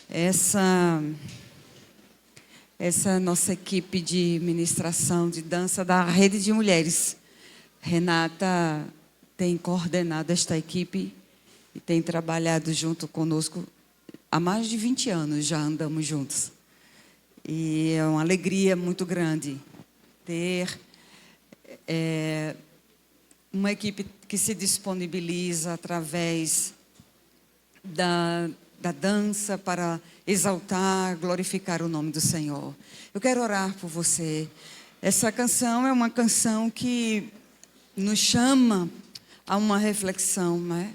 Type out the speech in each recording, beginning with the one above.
Essa nossa equipe de ministração, de dança da Rede de Mulheres. Renata tem coordenado esta equipe e tem trabalhado junto conosco há mais de 20 anos, já andamos juntos. E é uma alegria muito grande ter uma equipe que se disponibiliza através da dança para exaltar, glorificar o nome do Senhor. Eu quero orar por você. Essa canção é uma canção que nos chama a uma reflexão, né?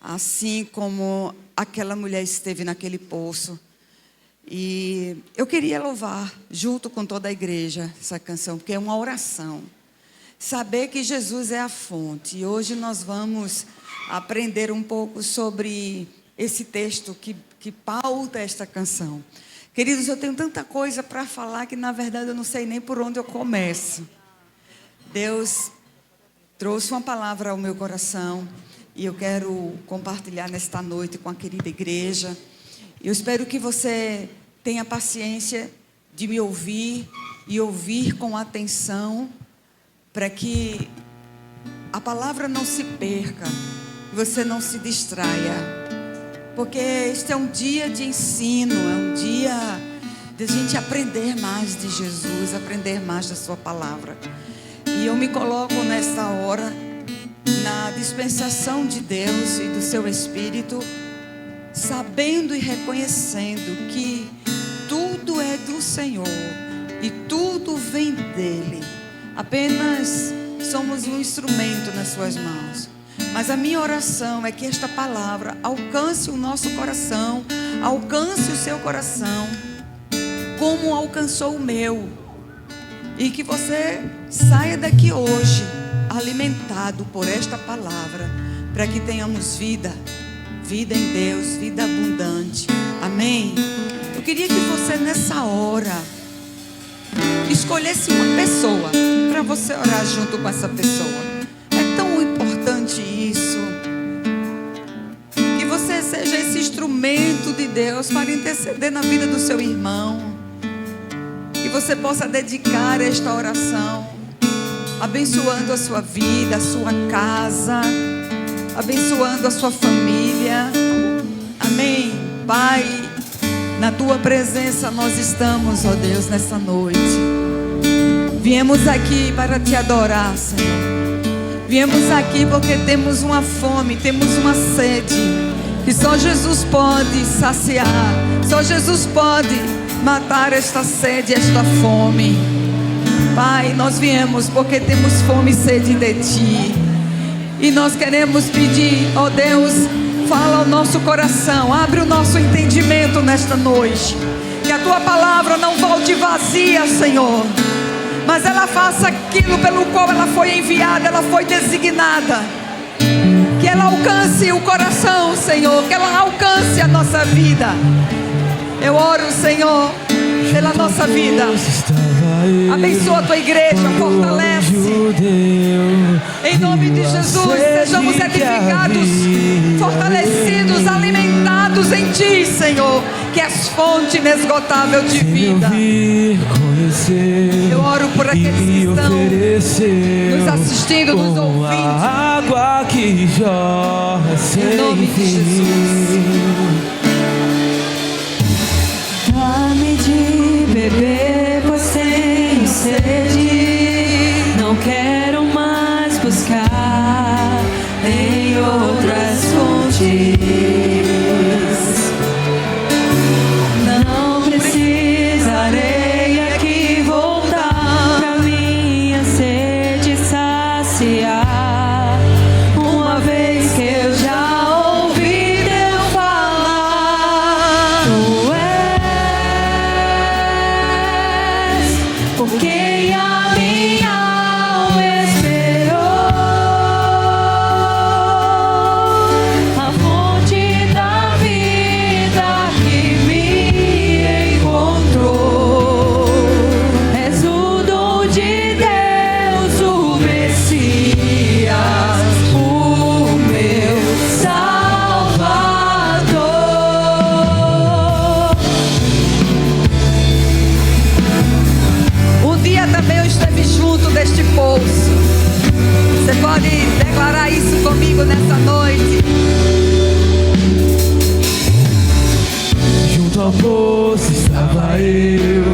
Assim como aquela mulher esteve naquele poço. E eu queria louvar, junto com toda a igreja, essa canção, porque é uma oração. Saber que Jesus é a fonte. E hoje nós vamos aprender um pouco sobre esse texto que pauta esta canção. Queridos, eu tenho tanta coisa para falar que, na verdade, eu não sei nem por onde eu começo. Deus trouxe uma palavra ao meu coração e eu quero compartilhar nesta noite com a querida igreja. Eu espero que você tenha paciência de me ouvir e ouvir com atenção, para que a palavra não se perca, você não se distraia. Porque este é um dia de ensino, é um dia de a gente aprender mais de Jesus, aprender mais da sua palavra. E eu me coloco nesta hora na dispensação de Deus e do seu Espírito, sabendo e reconhecendo que tudo é do Senhor e tudo vem dele. Apenas somos um instrumento nas suas mãos. Mas a minha oração é que esta palavra alcance o nosso coração, alcance o seu coração, como alcançou o meu. E que você saia daqui hoje alimentado por esta palavra, para que tenhamos vida em Deus, vida abundante. Amém? Eu queria que você nessa hora escolhesse uma pessoa para você orar junto com essa pessoa. É tão importante isso, que você seja esse instrumento de Deus para interceder na vida do seu irmão, que você possa dedicar esta oração, abençoando a sua vida, a sua casa, abençoando a sua família. Amém? Pai, na tua presença nós estamos, ó Deus, nessa noite. Viemos aqui para te adorar, Senhor. Viemos aqui porque temos uma fome, temos uma sede, que só Jesus pode saciar, só Jesus pode matar esta sede, esta fome. Pai, nós viemos porque temos fome e sede de Ti. E nós queremos pedir, ó Deus, fala ao nosso coração, abre o nosso entendimento nesta noite. Que a Tua palavra não volte vazia, Senhor, mas ela faça aquilo pelo qual ela foi enviada, ela foi designada. Que ela alcance o coração, Senhor, que ela alcance a nossa vida. Eu oro, Senhor, pela nossa vida. Abençoa a Tua igreja, fortalece. Em nome de Jesus, sejamos edificados, fortalecidos, alimentados em Ti, Senhor, que és fonte inesgotável de vida. Eu oro por aqueles que estão nos assistindo, nos ouvindo. A água que jorra sem em nome de Jesus. Dá-me de beber, pois tenho sede. Não quero mais buscar em outras fontes. Não precisarei aqui voltar pra minha sede saciar. Uma vez que eu já ouvi Deus falar, Tu és só poço estava eu,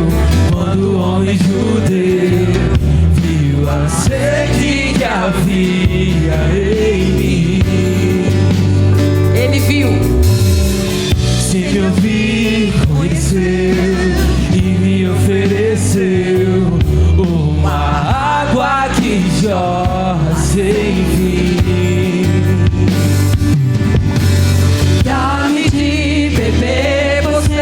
quando o homem judeu viu a sede que havia em mim. Ele viu. Se me ouvir, conheceu e me ofereceu uma água que jorra sem fim. Dá-me de beber, você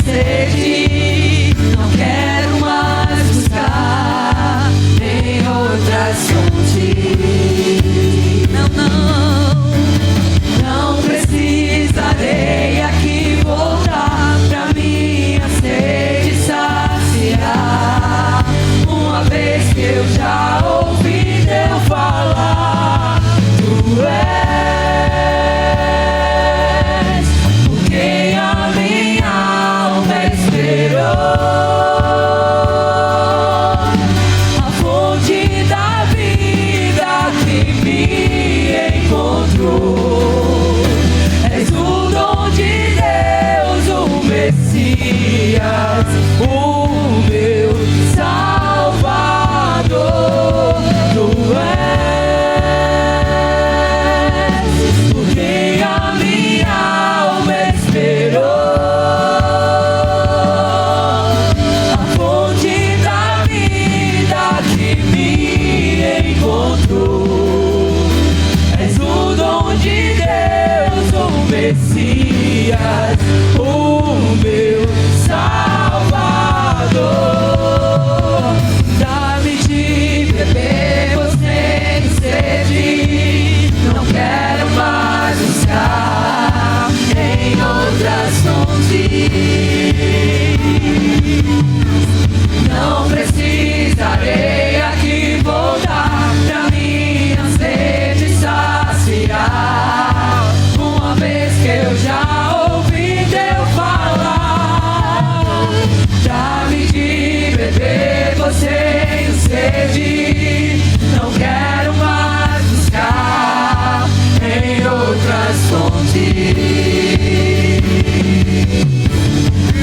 sede. Não quero mais buscar em outras fontes. Não precisarei aqui voltar pra minha sede saciar. Uma vez que eu já ouvi Deus falar, tu és por quem a minha alma esperou. A fonte da vida que me encontrou. És o dom de Deus, o Messias, o meu Salvador. Tu és por quem a minha alma esperou. A fonte da vida que me encontrou. És o dom de Deus, o Messias, o meu Salvador. Dá-me de beber, você tem sede. Não quero mais buscar em outras fontes. Não precisarei aqui voltar pra minha sede saciar. Uma vez que eu já ouvi Deus falar, dá-me de beber, você tem sede. Não quero mais buscar em outras fontes.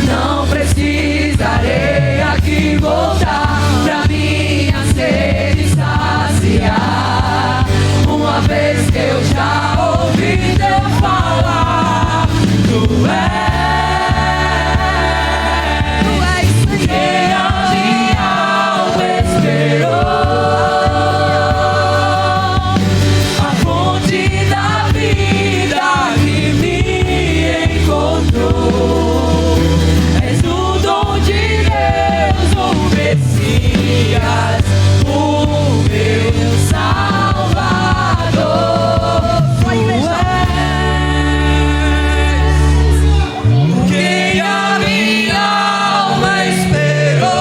Não precisarei aqui voltar pra minha sede saciar. Uma vez que eu já ouvi Deus falar, tu és quem a minha alma esperou. A fonte da vida que me encontrou. És o dom de Deus, o Messias, o meu Salvador. Tu és quem a minha alma esperou.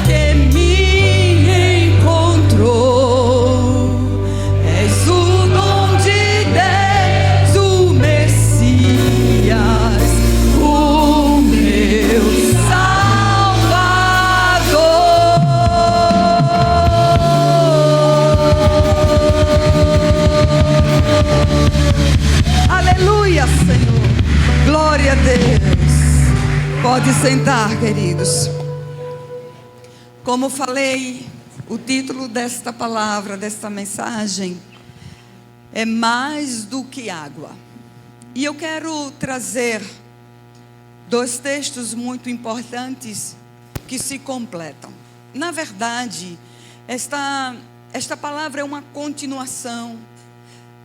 Que me encontrou. És o dom de Deus, o Messias, o meu Salvador. Aleluia, Senhor. Glória a Deus. Pode sentar, queridos. Como falei, o título desta palavra, desta mensagem, é mais do que água. E eu quero trazer dois textos muito importantes que se completam. Na verdade, esta palavra é uma continuação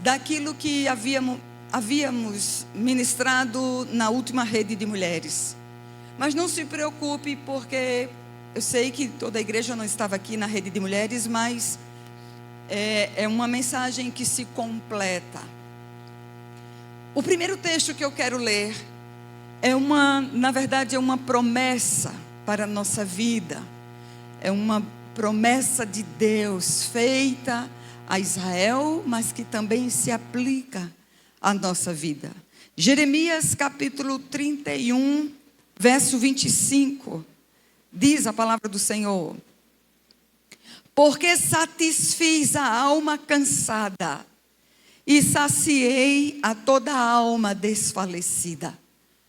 daquilo que havíamos ministrado na última rede de mulheres. Mas não se preocupe, porque eu sei que toda a igreja não estava aqui na rede de mulheres, mas é uma mensagem que se completa. O primeiro texto que eu quero ler na verdade é uma promessa para a nossa vida. É uma promessa de Deus feita a Israel, mas que também se aplica à nossa vida. Jeremias capítulo 31, verso 25, diz a palavra do Senhor: porque satisfiz a alma cansada e saciei a toda a alma desfalecida.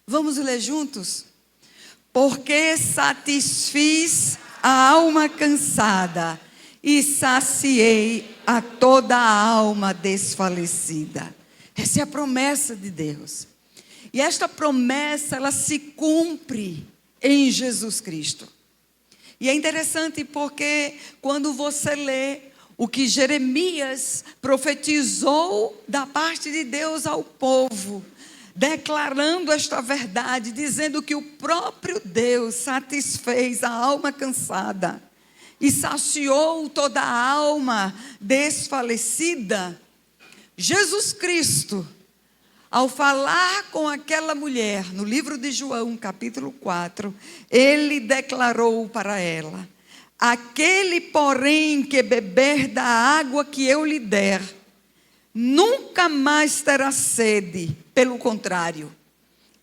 Vamos ler juntos? Porque satisfiz a alma cansada e saciei a toda a alma desfalecida. Essa é a promessa de Deus. E esta promessa, ela se cumpre em Jesus Cristo. E é interessante porque quando você lê o que Jeremias profetizou da parte de Deus ao povo, declarando esta verdade, dizendo que o próprio Deus satisfez a alma cansada e saciou toda a alma desfalecida. Jesus Cristo, ao falar com aquela mulher, no livro de João, capítulo 4, ele declarou para ela: aquele, porém, que beber da água que eu lhe der, nunca mais terá sede. Pelo contrário,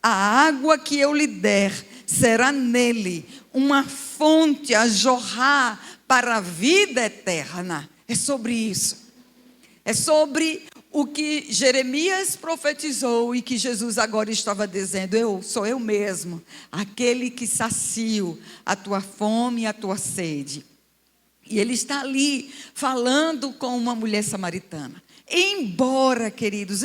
a água que eu lhe der será nele uma fonte a jorrar para a vida eterna. É sobre isso. É sobre o que Jeremias profetizou e que Jesus agora estava dizendo: sou eu mesmo, aquele que sacio a tua fome e a tua sede. E ele está ali falando com uma mulher samaritana. Embora, queridos,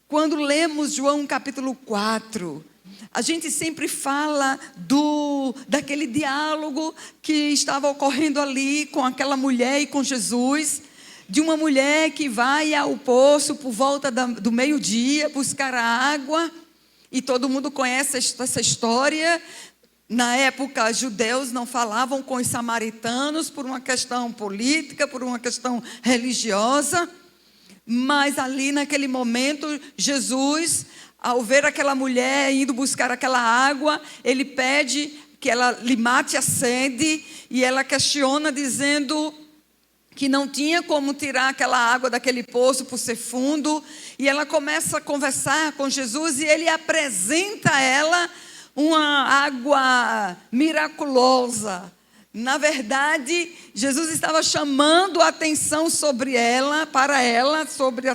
quando lemos João capítulo 4, a gente sempre fala daquele diálogo que estava ocorrendo ali com aquela mulher e com Jesus, de uma mulher que vai ao poço por volta do meio-dia buscar a água, e todo mundo conhece essa história. Na época, judeus não falavam com os samaritanos por uma questão política, por uma questão religiosa, mas ali naquele momento, Jesus, ao ver aquela mulher indo buscar aquela água, ele pede que ela lhe mate a sede, e ela questiona dizendo que não tinha como tirar aquela água daquele poço por ser fundo, e ela começa a conversar com Jesus, e ele apresenta a ela uma água miraculosa. Na verdade, Jesus estava chamando a atenção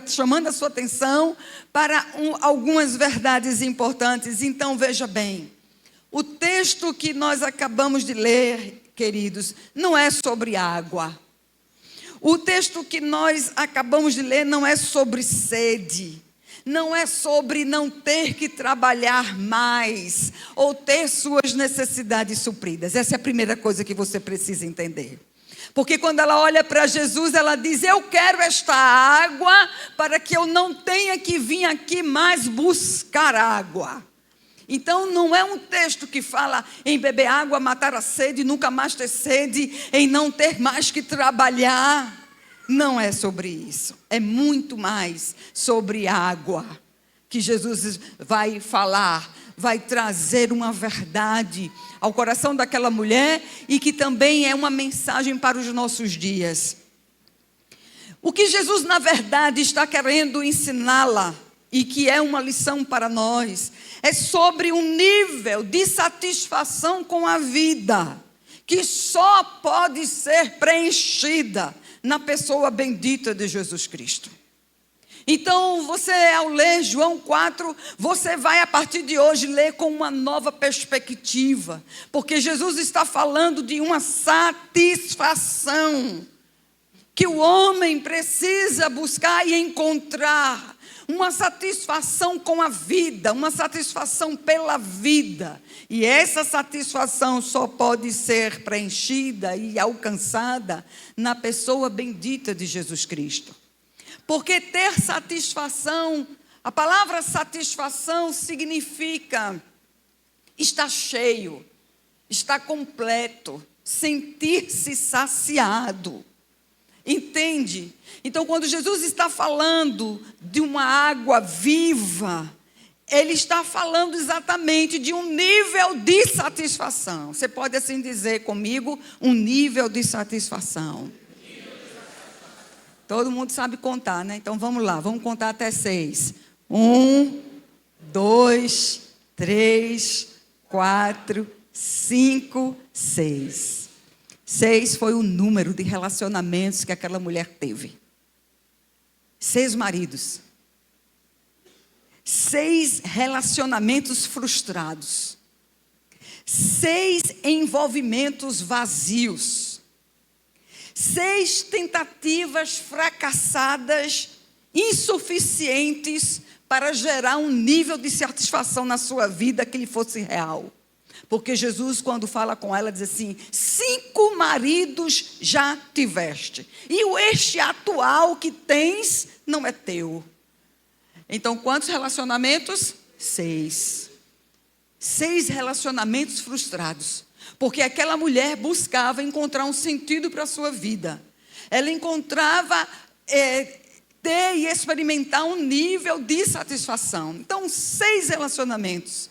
chamando a sua atenção para algumas verdades importantes. Então, veja bem, o texto que nós acabamos de ler, queridos, não é sobre água. O texto que nós acabamos de ler não é sobre sede. Não é sobre não ter que trabalhar mais ou ter suas necessidades supridas. Essa é a primeira coisa que você precisa entender. Porque quando ela olha para Jesus, ela diz: eu quero esta água para que eu não tenha que vir aqui mais buscar água. Então não é um texto que fala em beber água, matar a sede, nunca mais ter sede, em não ter mais que trabalhar. Não é sobre isso, é muito mais sobre água que Jesus vai falar, vai trazer uma verdade ao coração daquela mulher e que também é uma mensagem para os nossos dias. O que Jesus, na verdade, está querendo ensiná-la e que é uma lição para nós, é sobre um nível de satisfação com a vida que só pode ser preenchida na pessoa bendita de Jesus Cristo. Então, você, ao ler João 4, você vai a partir de hoje ler com uma nova perspectiva, porque Jesus está falando de uma satisfação que o homem precisa buscar e encontrar, uma satisfação com a vida, uma satisfação pela vida. E essa satisfação só pode ser preenchida e alcançada na pessoa bendita de Jesus Cristo. Porque ter satisfação, a palavra satisfação significa estar cheio, estar completo, sentir-se saciado. Entende? Então, quando Jesus está falando de uma água viva, ele está falando exatamente de um nível de satisfação. Você pode assim dizer comigo, um nível de satisfação. Todo mundo sabe contar, né? Então vamos lá, vamos contar até 6. 1, 2, 3, 4, 5, 6. 6 foi o número de relacionamentos que aquela mulher teve. 6 maridos. 6 relacionamentos frustrados. 6 envolvimentos vazios. 6 tentativas fracassadas, insuficientes para gerar um nível de satisfação na sua vida que lhe fosse real. Porque Jesus, quando fala com ela, diz assim: 5 maridos já tiveste, e este atual que tens não é teu. Então, quantos relacionamentos? 6. 6 relacionamentos frustrados. Porque aquela mulher buscava encontrar um sentido para a sua vida. Ela encontrava ter e experimentar um nível de satisfação. Então, 6 relacionamentos.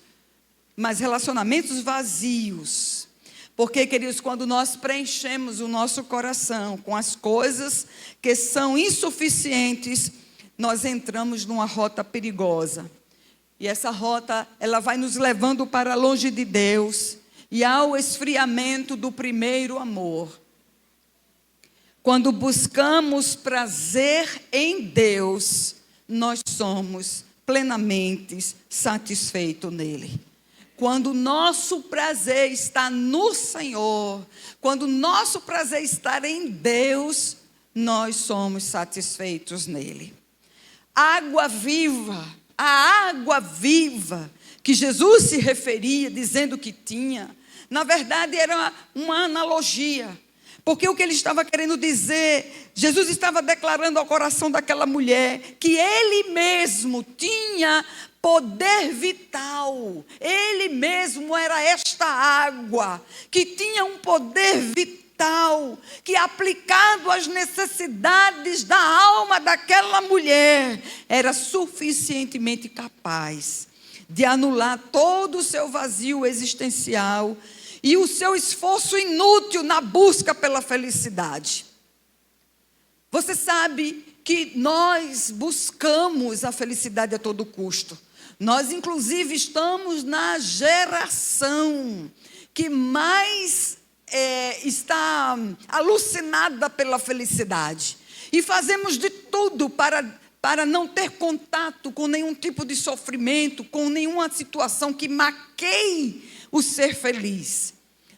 Mas relacionamentos vazios. Porque, queridos, quando nós preenchemos o nosso coração com as coisas que são insuficientes, nós entramos numa rota perigosa. E essa rota, ela vai nos levando para longe de Deus e ao esfriamento do primeiro amor. Quando buscamos prazer em Deus, nós somos plenamente satisfeitos nele. Quando o nosso prazer está no Senhor, quando o nosso prazer está em Deus, nós somos satisfeitos nele. Água viva, a água viva que Jesus se referia, dizendo que tinha, na verdade era uma analogia. Porque o que ele estava querendo dizer, Jesus estava declarando ao coração daquela mulher que ele mesmo tinha poder vital. Ele mesmo era esta água que tinha um poder vital, que aplicado às necessidades da alma daquela mulher, era suficientemente capaz de anular todo o seu vazio existencial e o seu esforço inútil na busca pela felicidade. Você sabe que nós buscamos a felicidade a todo custo. Nós, inclusive, estamos na geração que mais está alucinada pela felicidade. E fazemos de tudo para não ter contato com nenhum tipo de sofrimento, com nenhuma situação que maqueie o ser feliz.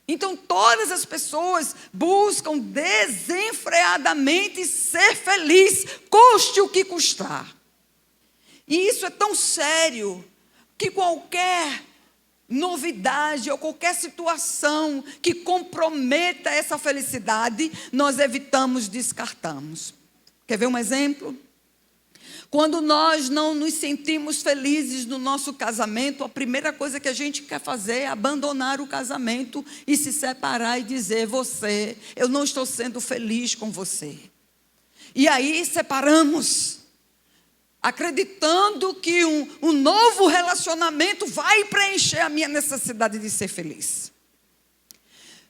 Então, todas as pessoas buscam desenfreadamente ser feliz, custe o que custar. E isso é tão sério que qualquer novidade ou qualquer situação que comprometa essa felicidade, nós evitamos, descartamos. Quer ver um exemplo? Quando nós não nos sentimos felizes no nosso casamento, a primeira coisa que a gente quer fazer é abandonar o casamento e se separar e dizer: eu não estou sendo feliz com você. E aí separamos, acreditando que um novo relacionamento vai preencher a minha necessidade de ser feliz.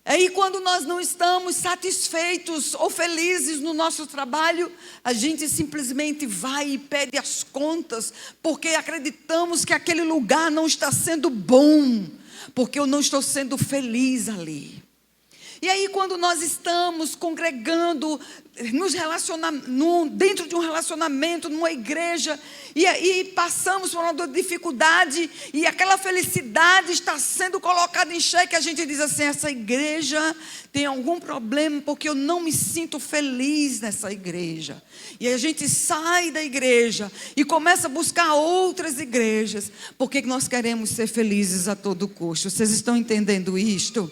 Aí quando nós não estamos satisfeitos ou felizes no nosso trabalho, a gente simplesmente vai e pede as contas, porque acreditamos que aquele lugar não está sendo bom, porque eu não estou sendo feliz ali. E aí quando nós estamos congregando, dentro de um relacionamento, numa igreja, e aí passamos por uma dificuldade, e aquela felicidade está sendo colocada em xeque, a gente diz assim: essa igreja tem algum problema, porque eu não me sinto feliz nessa igreja. E a gente sai da igreja e começa a buscar outras igrejas, porque nós queremos ser felizes a todo custo. Vocês estão entendendo isto?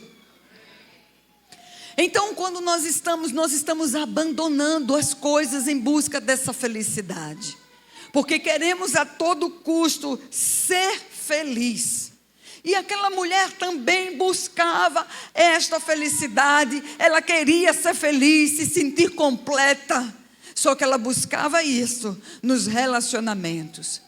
Então, quando nós estamos abandonando as coisas em busca dessa felicidade, porque queremos a todo custo ser feliz. E aquela mulher também buscava esta felicidade, ela queria ser feliz, se sentir completa, só que ela buscava isso nos relacionamentos.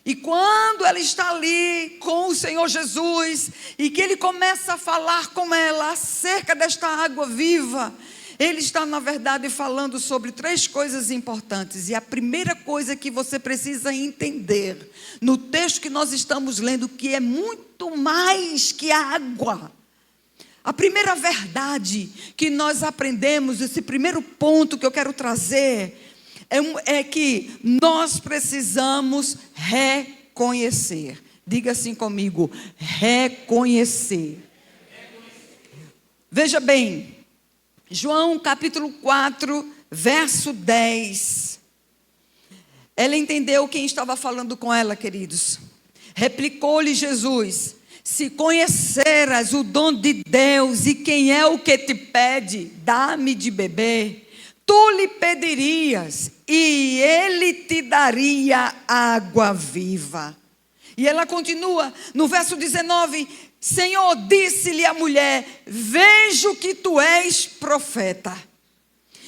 E quando ela está ali com o Senhor Jesus, e que Ele começa a falar com ela acerca desta água viva, Ele está, na verdade, falando sobre 3 coisas importantes. E a primeira coisa que você precisa entender, no texto que nós estamos lendo, que é muito mais que água. A primeira verdade que nós aprendemos, esse primeiro ponto que eu quero trazer, é que nós precisamos reconhecer. Diga assim comigo: reconhecer. Veja bem, João capítulo 4, verso 10. Ela entendeu quem estava falando com ela, queridos. Replicou-lhe Jesus: se conheceras o dom de Deus e quem é o que te pede, dá-me de beber, tu lhe pedirias e ele te daria água viva. E ela continua no verso 19: Senhor, disse-lhe a mulher, vejo que tu és profeta.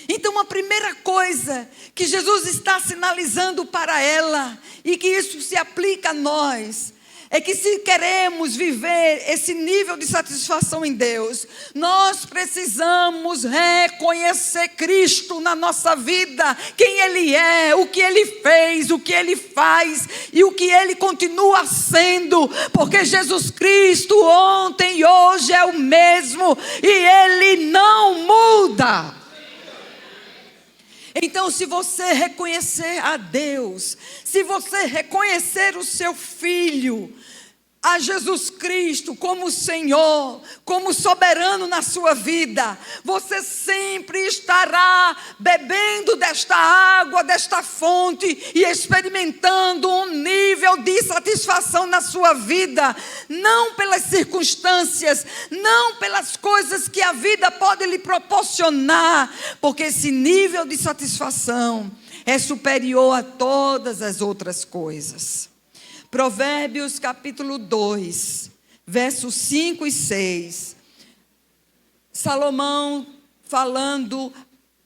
Então a primeira coisa que Jesus está sinalizando para ela, e que isso se aplica a nós, é que se queremos viver esse nível de satisfação em Deus, nós precisamos reconhecer Cristo na nossa vida, quem Ele é, o que Ele fez, o que Ele faz e o que Ele continua sendo, porque Jesus Cristo ontem e hoje é o mesmo e Ele não muda. Então, se você reconhecer a Deus, se você reconhecer o seu Filho, a Jesus Cristo como Senhor, como soberano na sua vida, você sempre estará bebendo desta água, desta fonte e experimentando um nível de satisfação na sua vida, não pelas circunstâncias, não pelas coisas que a vida pode lhe proporcionar, porque esse nível de satisfação é superior a todas as outras coisas. Provérbios capítulo 2, versos 5 e 6. Salomão falando,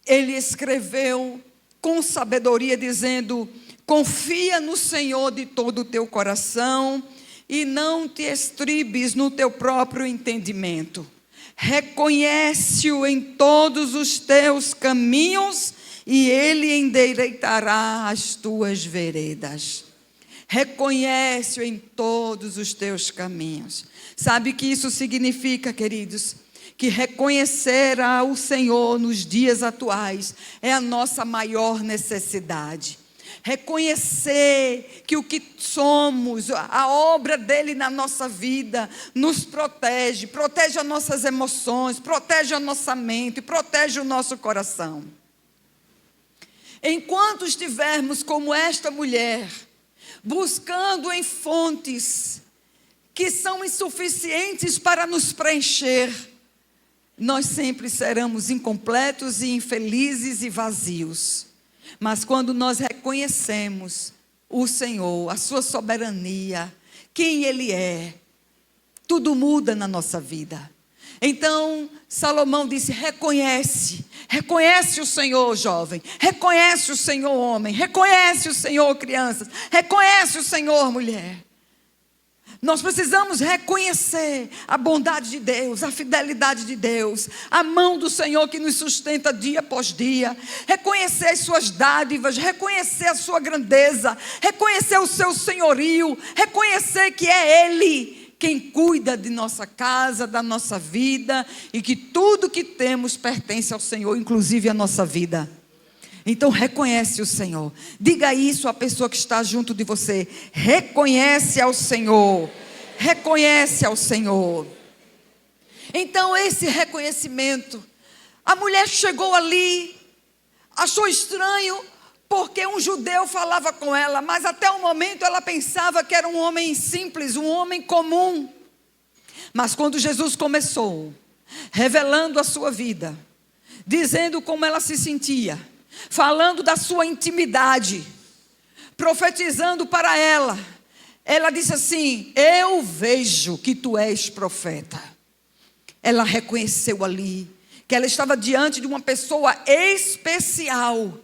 ele escreveu com sabedoria dizendo: confia no Senhor de todo o teu coração e não te estribes no teu próprio entendimento. Reconhece-o em todos os teus caminhos e ele endireitará as tuas veredas. Reconhece-o em todos os teus caminhos. Sabe o que isso significa, queridos? Que reconhecer ao Senhor nos dias atuais é a nossa maior necessidade. Reconhecer que o que somos, a obra dele na nossa vida, nos protege, protege as nossas emoções, protege a nossa mente, protege o nosso coração. Enquanto estivermos como esta mulher, buscando em fontes que são insuficientes para nos preencher, nós sempre seremos incompletos e infelizes e vazios. Mas quando nós reconhecemos o Senhor, a sua soberania, quem Ele é, tudo muda na nossa vida. Então, Salomão disse: reconhece o Senhor, jovem, reconhece o Senhor, homem, reconhece o Senhor, crianças, reconhece o Senhor, mulher. Nós precisamos reconhecer a bondade de Deus, a fidelidade de Deus, a mão do Senhor que nos sustenta dia após dia, reconhecer as suas dádivas, reconhecer a sua grandeza, reconhecer o seu senhorio, reconhecer que é Ele quem cuida de nossa casa, da nossa vida, e que tudo que temos pertence ao Senhor, inclusive a nossa vida. Então reconhece o Senhor. Diga isso à pessoa que está junto de você: reconhece ao Senhor, reconhece ao Senhor. Então esse reconhecimento, a mulher chegou ali, achou estranho, porque um judeu falava com ela, mas até o momento ela pensava que era um homem simples, um homem comum. Mas quando Jesus começou, revelando a sua vida, dizendo como ela se sentia, falando da sua intimidade, profetizando para ela, ela disse assim: eu vejo que tu és profeta. Ela reconheceu ali que ela estava diante de uma pessoa especial,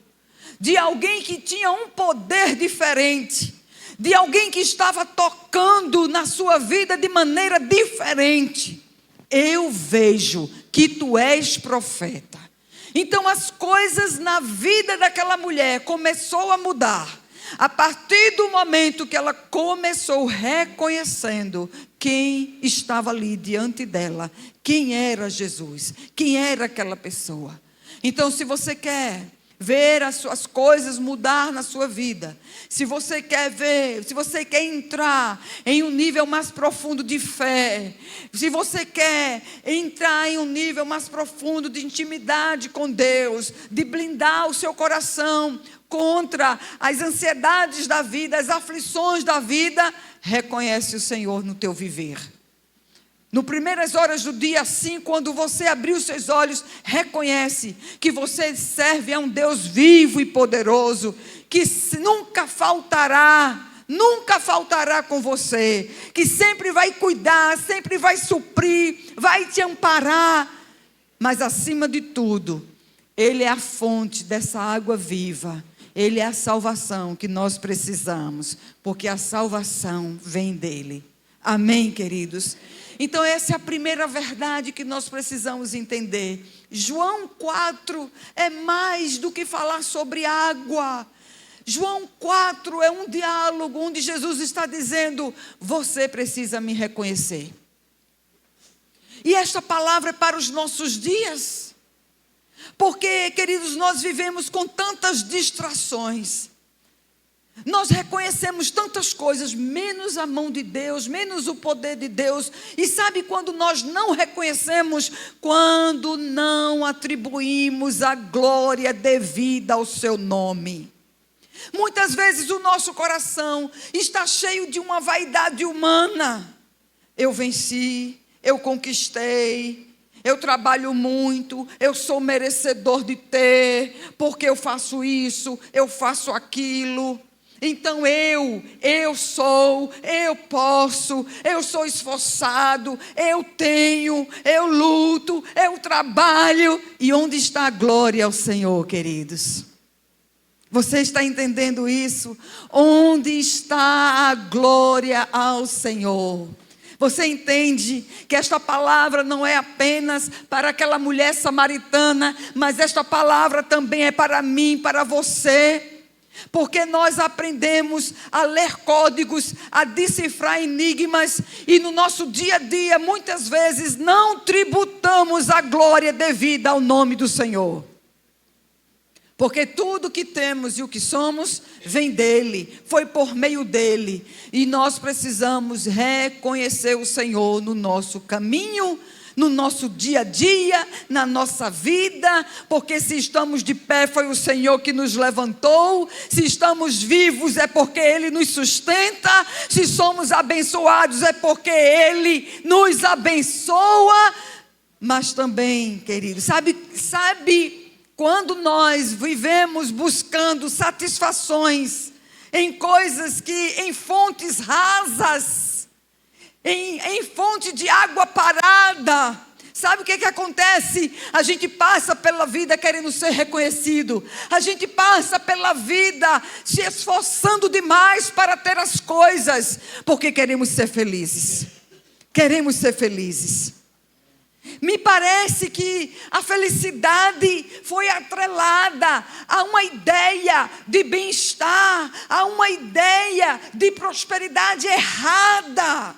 de alguém que tinha um poder diferente, de alguém que estava tocando na sua vida de maneira diferente. Eu vejo que tu és profeta. Então as coisas na vida daquela mulher começou a mudar, a partir do momento que ela começou reconhecendo quem estava ali diante dela, quem era Jesus, quem era aquela pessoa. Então, se você quer ver as suas coisas mudar na sua vida, se você quer ver, se você quer entrar em um nível mais profundo de fé, se você quer entrar em um nível mais profundo de intimidade com Deus, de blindar o seu coração contra as ansiedades da vida, as aflições da vida, reconhece o Senhor no teu viver. No primeiras horas do dia, assim, quando você abrir os seus olhos, reconhece que você serve a um Deus vivo e poderoso, que nunca faltará com você, que sempre vai cuidar, sempre vai suprir, vai te amparar, mas acima de tudo, Ele é a fonte dessa água viva, Ele é a salvação que nós precisamos, porque a salvação vem dEle. Amém, queridos? Então essa é a primeira verdade que nós precisamos entender. João 4 é mais do que falar sobre água. João 4 é um diálogo onde Jesus está dizendo: você precisa me reconhecer. E esta palavra é para os nossos dias. Porque, queridos, nós vivemos com tantas distrações. Nós reconhecemos tantas coisas, menos a mão de Deus, menos o poder de Deus. E sabe quando nós não reconhecemos? Quando não atribuímos a glória devida ao seu nome. Muitas vezes o nosso coração está cheio de uma vaidade humana. Eu venci, eu conquistei, eu trabalho muito, eu sou merecedor de ter, porque eu faço isso, eu faço aquilo. Então eu posso, eu sou esforçado, eu tenho, eu luto, eu trabalho. E onde está a glória ao Senhor, queridos? Você está entendendo isso? Onde está a glória ao Senhor? Você entende que esta palavra não é apenas para aquela mulher samaritana, mas esta palavra também é para mim, para você. Porque nós aprendemos a ler códigos, a decifrar enigmas, e no nosso dia a dia, muitas vezes, não tributamos a glória devida ao nome do Senhor. Porque tudo que temos e o que somos, vem dEle, foi por meio dEle. E nós precisamos reconhecer o Senhor no nosso caminho, no nosso dia a dia, na nossa vida, porque se estamos de pé foi o Senhor que nos levantou, se estamos vivos é porque Ele nos sustenta, se somos abençoados é porque Ele nos abençoa. Mas também, querido, sabe quando nós vivemos buscando satisfações em coisas em fontes rasas, em fonte de água parada, sabe o que acontece? A gente passa pela vida querendo ser reconhecido, a gente passa pela vida se esforçando demais para ter as coisas, porque queremos ser felizes, Me parece que a felicidade foi atrelada a uma ideia de bem-estar, a uma ideia de prosperidade errada.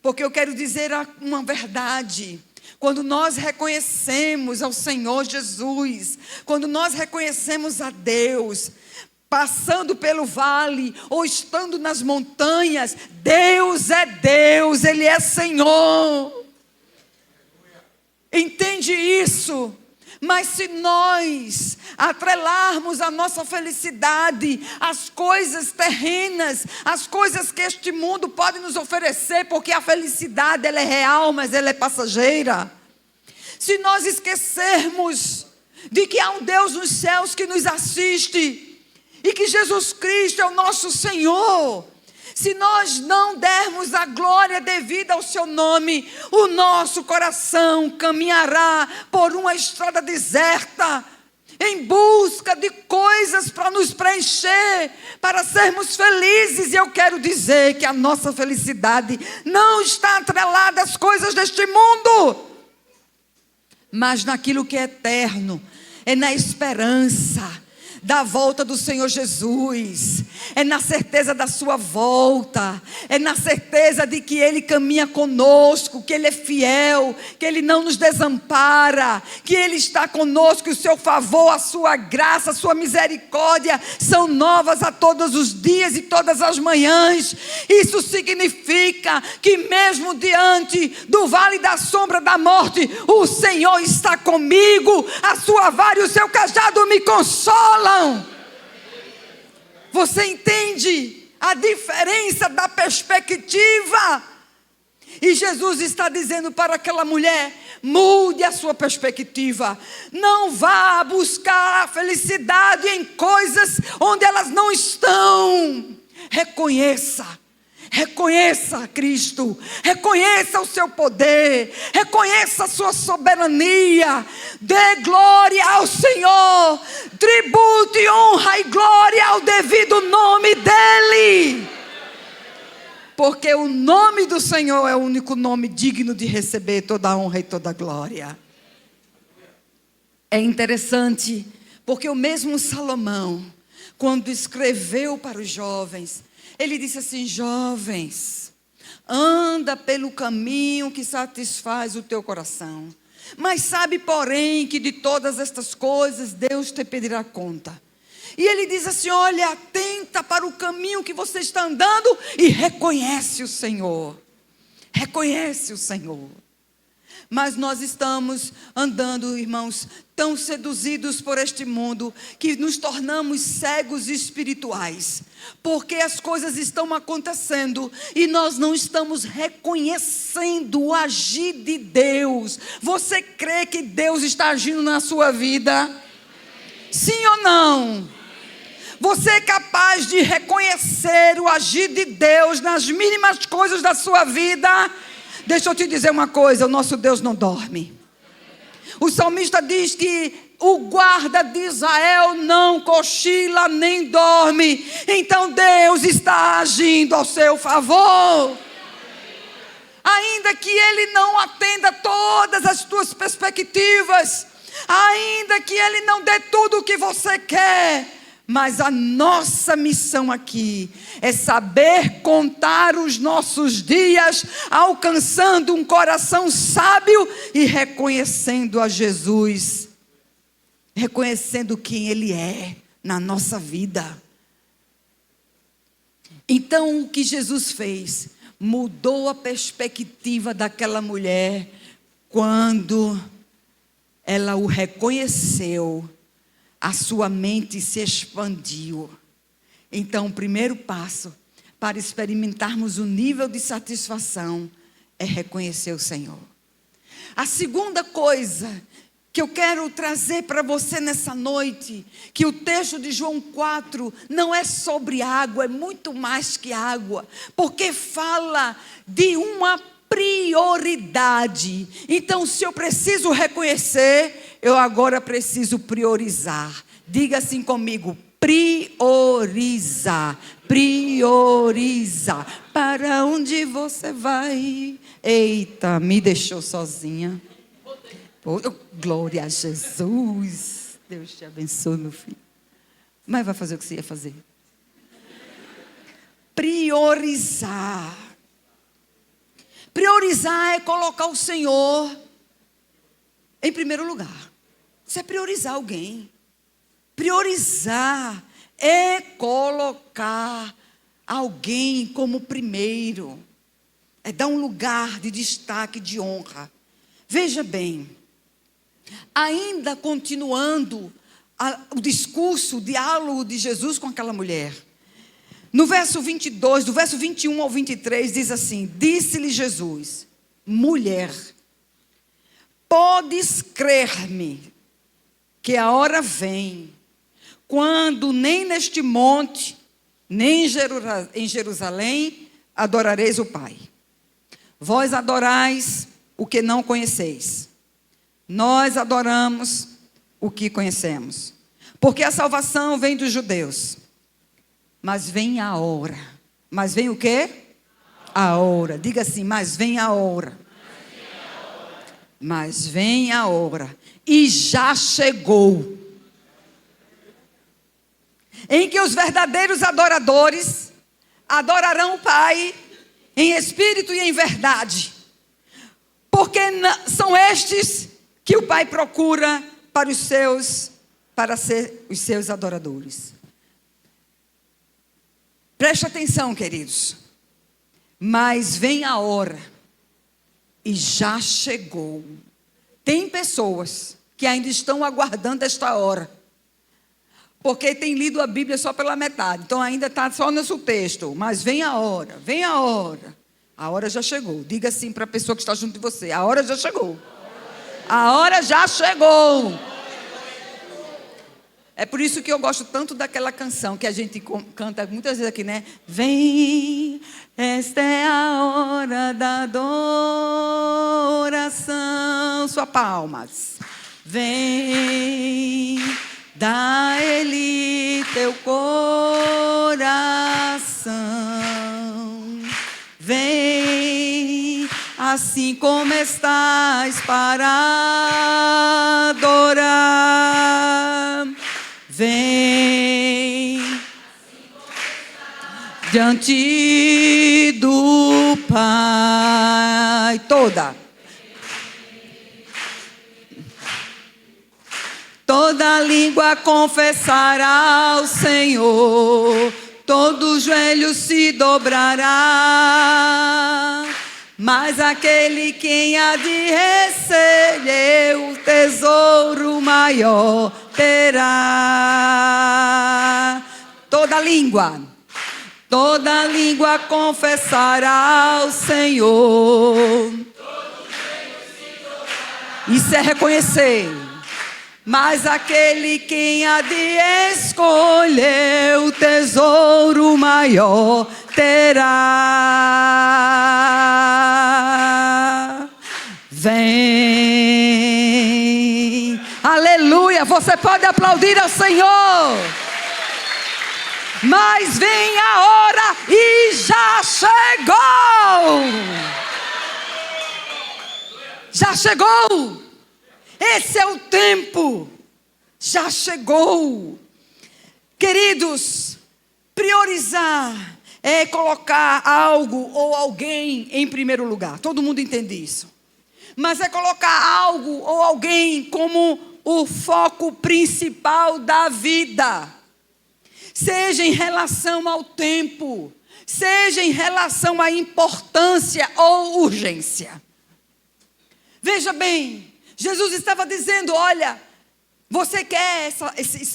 Porque eu quero dizer uma verdade. Quando nós reconhecemos ao Senhor Jesus, quando nós reconhecemos a Deus, passando pelo vale ou estando nas montanhas, Deus é Deus, Ele é Senhor. Entende isso? Mas se nós atrelarmos a nossa felicidade às coisas terrenas, às coisas que este mundo pode nos oferecer, porque a felicidade ela é real, mas ela é passageira. Se nós esquecermos de que há um Deus nos céus que nos assiste e que Jesus Cristo é o nosso Senhor, se nós não dermos a glória devida ao seu nome, o nosso coração caminhará por uma estrada deserta, em busca de coisas para nos preencher, para sermos felizes. E eu quero dizer que a nossa felicidade não está atrelada às coisas deste mundo, mas naquilo que é eterno, é na esperança da volta do Senhor Jesus, é na certeza da sua volta, é na certeza de que Ele caminha conosco, que Ele é fiel, que Ele não nos desampara, que Ele está conosco, e o seu favor, a sua graça, a sua misericórdia são novas a todos os dias e todas as manhãs. Isso significa que mesmo diante do vale da sombra da morte, o Senhor está comigo, a sua vara e o seu cajado me consolam. Você entende a diferença da perspectiva? E Jesus está dizendo para aquela mulher: mude a sua perspectiva. Não vá buscar a felicidade em coisas onde elas não estão. Reconheça Cristo, reconheça o seu poder, reconheça a sua soberania, dê glória ao Senhor, tribute, honra e glória ao devido nome dEle, porque o nome do Senhor é o único nome digno de receber toda a honra e toda a glória. É interessante, porque o mesmo Salomão, quando escreveu para os jovens, ele disse assim: jovens, anda pelo caminho que satisfaz o teu coração, mas sabe, porém, que de todas estas coisas Deus te pedirá conta. E ele diz assim: olha, atenta para o caminho que você está andando e reconhece o Senhor. Reconhece o Senhor. Mas nós estamos andando, irmãos, tão seduzidos por este mundo, que nos tornamos cegos espirituais, porque as coisas estão acontecendo e nós não estamos reconhecendo o agir de Deus. Você crê que Deus está agindo na sua vida? Sim ou não? Você é capaz de reconhecer o agir de Deus nas mínimas coisas da sua vida? Deixa eu te dizer uma coisa: o nosso Deus não dorme. O salmista diz que o guarda de Israel não cochila nem dorme. Então Deus está agindo ao seu favor. Ainda que Ele não atenda todas as tuas perspectivas, ainda que Ele não dê tudo o que você quer, mas a nossa missão aqui é saber contar os nossos dias, alcançando um coração sábio e reconhecendo a Jesus, reconhecendo quem Ele é na nossa vida. Então, o que Jesus fez mudou a perspectiva daquela mulher quando ela o reconheceu. A sua mente se expandiu. Então, o primeiro passo para experimentarmos o nível de satisfação é reconhecer o Senhor. A segunda coisa que eu quero trazer para você nessa noite, que o texto de João 4 não é sobre água, é muito mais que água, porque fala de uma prioridade. Então, se eu preciso reconhecer, eu agora preciso priorizar. Diga assim comigo: priorizar. Priorizar. Para onde você vai? Eita, me deixou sozinha. Oh, glória a Jesus. Deus te abençoe, meu filho. Mas vai fazer o que você ia fazer. Priorizar. Priorizar é colocar o Senhor em primeiro lugar. Isso é priorizar alguém. Priorizar é colocar alguém como primeiro. É dar um lugar de destaque, de honra. Veja bem, ainda continuando o discurso, o diálogo de Jesus com aquela mulher. No verso 22, do verso 21 ao 23, diz assim: disse-lhe Jesus: mulher, podes crer-me que a hora vem, quando nem neste monte, nem em Jerusalém, adorareis o Pai. Vós adorais o que não conheceis. Nós adoramos o que conhecemos. Porque a salvação vem dos judeus. Mas vem a hora. Mas vem o quê? A hora. Diga assim: mas vem a hora. Mas vem a hora. E já chegou. em que os verdadeiros adoradores adorarão o Pai em espírito e em verdade. Porque são estes que o Pai procura para ser os seus adoradores. Preste atenção, queridos. Mas vem a hora, e já chegou. Tem pessoas que ainda estão aguardando esta hora, porque tem lido a Bíblia só pela metade, então ainda está só no seu texto. Mas vem a hora, vem a hora. A hora já chegou. Diga assim para a pessoa que está junto de você: a hora já chegou. A hora já chegou. É por isso que eu gosto tanto daquela canção que a gente canta muitas vezes aqui, né? Vem, esta é a hora da adoração. Sua palmas. Vem, dá a Ele teu coração. Vem, assim como estás para adorar. Vem diante do Pai. Toda língua confessará ao Senhor, todo joelho se dobrará. Mas aquele quem há de receber o tesouro maior terá. Toda língua confessará ao Senhor. Isso é reconhecer. Mas aquele quem há de escolher o tesouro maior terá. Vem. Aleluia. Você pode aplaudir ao Senhor. Mas vem a hora e já chegou. Já chegou. Esse é o tempo. Já chegou. Queridos, priorizar é colocar algo ou alguém em primeiro lugar. Todo mundo entende isso. Mas é colocar algo ou alguém como o foco principal da vida. Seja em relação ao tempo, seja em relação à importância ou urgência. Veja bem, Jesus estava dizendo: olha, você quer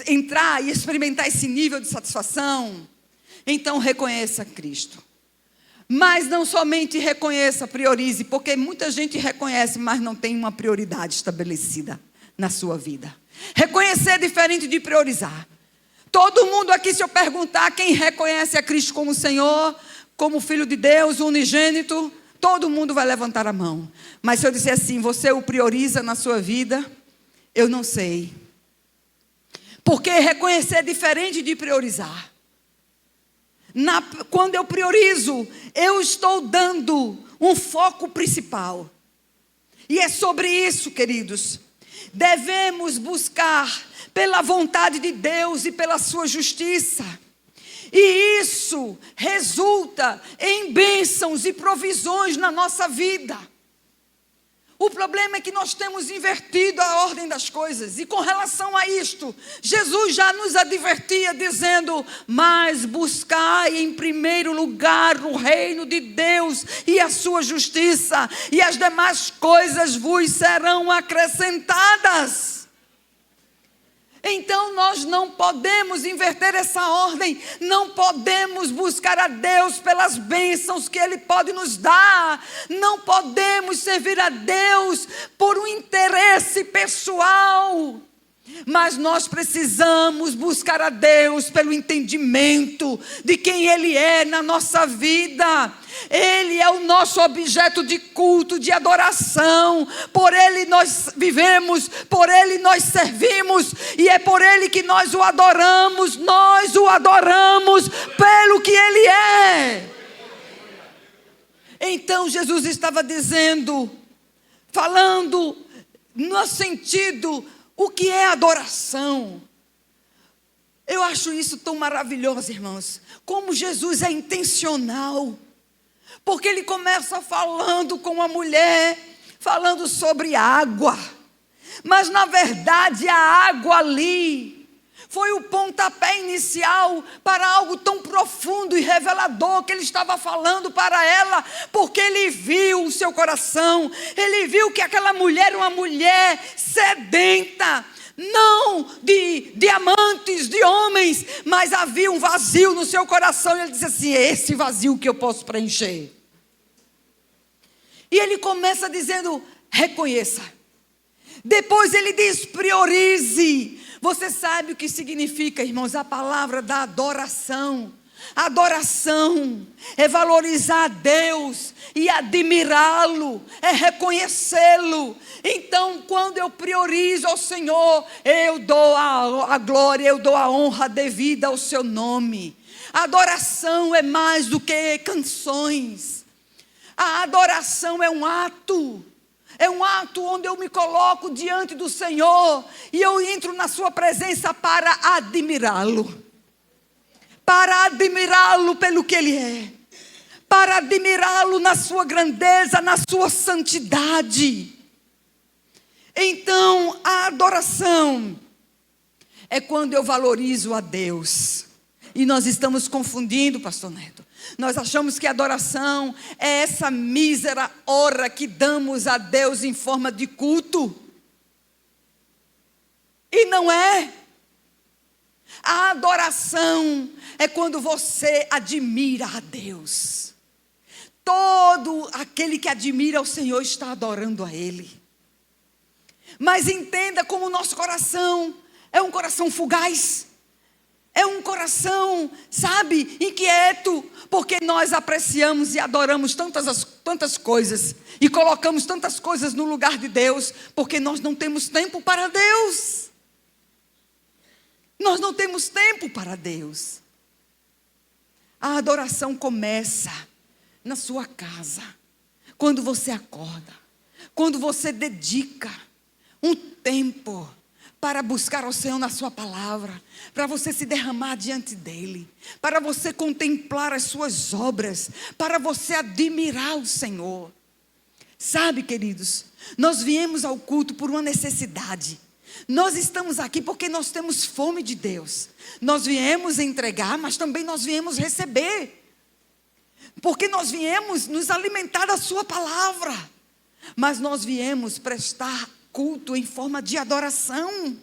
entrar e experimentar esse nível de satisfação? Então reconheça Cristo. Mas não somente reconheça, priorize, porque muita gente reconhece, mas não tem uma prioridade estabelecida na sua vida. Reconhecer é diferente de priorizar. Todo mundo aqui, se eu perguntar quem reconhece a Cristo como Senhor, como Filho de Deus, unigênito, todo mundo vai levantar a mão. Mas se eu disser assim: você o prioriza na sua vida? Eu não sei. Porque reconhecer é diferente de priorizar. Quando eu priorizo, eu estou dando um foco principal. E é sobre isso, queridos. Devemos buscar pela vontade de Deus e pela sua justiça. E isso resulta em bênçãos e provisões na nossa vida. O problema é que nós temos invertido a ordem das coisas. E com relação a isto, Jesus já nos advertia dizendo: mas buscai em primeiro lugar o reino de Deus e a sua justiça, e as demais coisas vos serão acrescentadas. Então nós não podemos inverter essa ordem, não podemos buscar a Deus pelas bênçãos que Ele pode nos dar, não podemos servir a Deus por um interesse pessoal, mas nós precisamos buscar a Deus pelo entendimento de quem Ele é na nossa vida. Ele é o nosso objeto de culto, de adoração. Por Ele nós vivemos, por Ele nós servimos, e é por Ele que nós o adoramos. Nós o adoramos pelo que Ele é. Então Jesus estava dizendo, falando no sentido: o que é adoração? Eu acho isso tão maravilhoso, irmãos. Como Jesus é intencional. Porque ele começa falando com a mulher, falando sobre água. Mas na verdade a água ali foi o pontapé inicial para algo tão profundo e revelador que ele estava falando para ela, porque ele viu o seu coração, ele viu que aquela mulher era uma mulher sedenta, não de amantes, de homens, mas havia um vazio no seu coração, e ele disse assim: é esse vazio que eu posso preencher. E ele começa dizendo: reconheça. Depois ele diz: priorize. Você sabe o que significa, irmãos, a palavra da adoração? Adoração é valorizar a Deus e admirá-lo, é reconhecê-lo. Então, quando eu priorizo ao Senhor, eu dou a glória, eu dou a honra devida ao seu nome. A adoração é mais do que canções. A adoração é um ato. É um ato onde eu me coloco diante do Senhor e eu entro na sua presença para admirá-lo. Para admirá-lo pelo que Ele é. Para admirá-lo na sua grandeza, na sua santidade. Então, a adoração é quando eu valorizo a Deus. E nós estamos confundindo, pastor Neto. Nós achamos que a adoração é essa mísera hora que damos a Deus em forma de culto. E não é. A adoração é quando você admira a Deus. Todo aquele que admira o Senhor está adorando a Ele. Mas entenda como o nosso coração é um coração fugaz. É um coração, sabe, inquieto, porque nós apreciamos e adoramos tantas coisas, e colocamos tantas coisas no lugar de Deus, porque nós não temos tempo para Deus. Nós não temos tempo para Deus. A adoração começa na sua casa, quando você acorda, quando você dedica um tempo para buscar ao Senhor na sua palavra, para você se derramar diante dEle, para você contemplar as suas obras, para você admirar o Senhor. Sabe, queridos, nós viemos ao culto por uma necessidade. Nós estamos aqui porque nós temos fome de Deus. Nós viemos entregar, mas também nós viemos receber. Porque nós viemos nos alimentar da sua palavra. Mas nós viemos prestar culto em forma de adoração.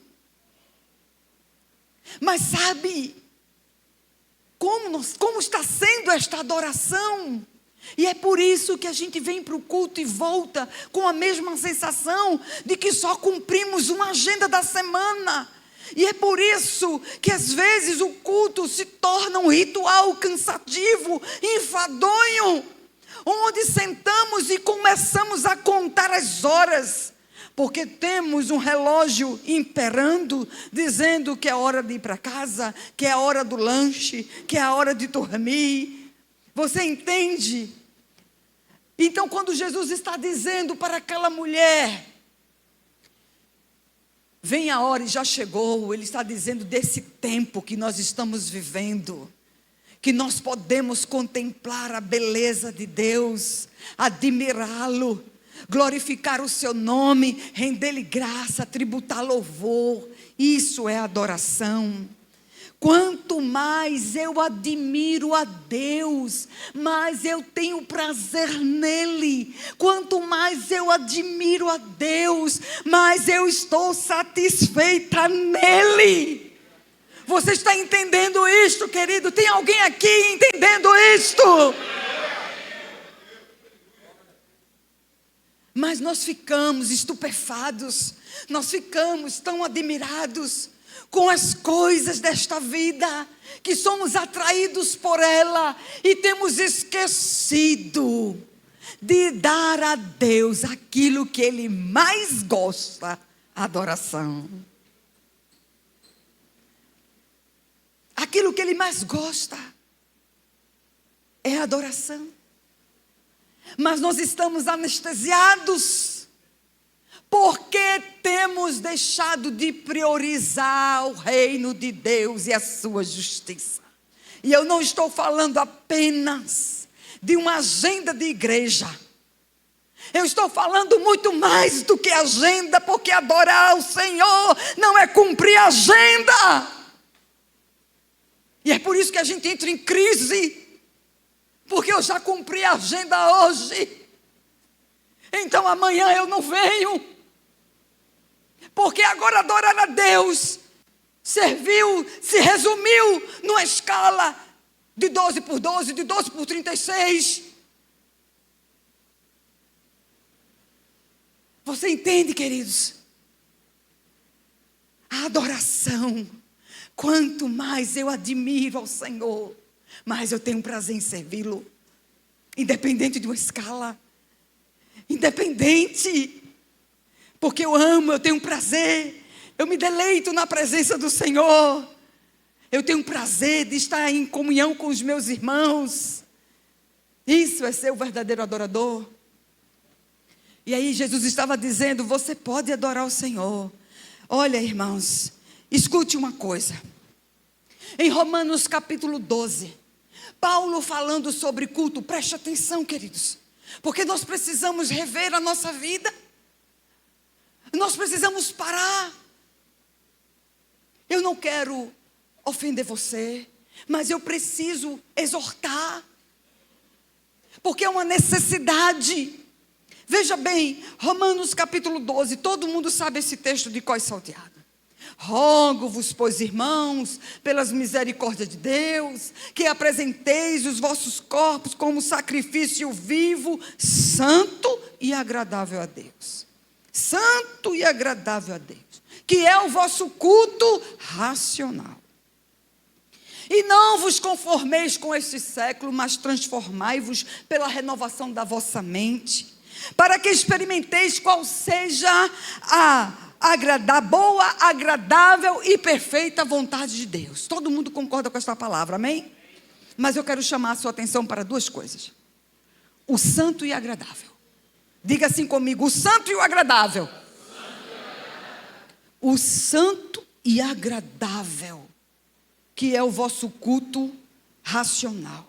Mas sabe como está sendo esta adoração? E é por isso que a gente vem para o culto e volta com a mesma sensação de que só cumprimos uma agenda da semana. E é por isso que às vezes o culto se torna um ritual cansativo, enfadonho, onde sentamos e começamos a contar as horas, porque temos um relógio imperando, dizendo que é hora de ir para casa, que é a hora do lanche, que é a hora de dormir. Você entende? Então, quando Jesus está dizendo para aquela mulher, vem a hora e já chegou, Ele está dizendo desse tempo que nós estamos vivendo, que nós podemos contemplar a beleza de Deus, admirá-lo, glorificar o seu nome, render-lhe graça, tributar louvor. Isso é adoração. Quanto mais eu admiro a Deus, mais eu tenho prazer nele. Quanto mais eu admiro a Deus, mais eu estou satisfeita nele. Você está entendendo isto, querido? Tem alguém aqui entendendo isto? Mas nós ficamos estupefados, nós ficamos tão admirados com as coisas desta vida, que somos atraídos por ela e temos esquecido de dar a Deus aquilo que Ele mais gosta, adoração. Aquilo que Ele mais gosta é adoração. Mas nós estamos anestesiados, Porque temos deixado de priorizar o reino de Deus e a sua justiça. E eu não estou falando apenas de uma agenda de igreja. Eu estou falando muito mais do que agenda, porque adorar o Senhor não é cumprir a agenda. E é por isso que a gente entra em crise, porque eu já cumpri a agenda hoje. Então amanhã eu não venho. Porque agora adorar a Deus se resumiu numa escala de 12 por 12, de 12 por 36. Você entende, queridos? A adoração, quanto mais eu admiro ao Senhor, mais eu tenho prazer em servi-lo. Independente de uma escala. Independente. Porque eu amo, eu tenho prazer. Eu me deleito na presença do Senhor. Eu tenho prazer de estar em comunhão com os meus irmãos. Isso é ser o verdadeiro adorador. E aí Jesus estava dizendo, você pode adorar o Senhor. Olha, irmãos, escute uma coisa. Em Romanos capítulo 12, Paulo falando sobre culto, preste atenção, queridos. Porque nós precisamos rever a nossa vida. Nós precisamos parar. Eu não quero ofender você, mas eu preciso exortar. Porque é uma necessidade. Veja bem, Romanos capítulo 12, todo mundo sabe esse texto de cor salteado. Rogo-vos, pois, irmãos, pelas misericórdias de Deus, que apresenteis os vossos corpos como sacrifício vivo, santo e agradável a Deus. Santo e agradável a Deus, que é o vosso culto racional. E não vos conformeis com este século, mas transformai-vos pela renovação da vossa mente, para que experimenteis qual seja a boa, agradável e perfeita vontade de Deus. Todo mundo concorda com esta palavra, amém? Mas eu quero chamar a sua atenção para duas coisas. O santo e agradável. Diga assim comigo, o santo e o agradável. O santo e agradável, que é o vosso culto racional.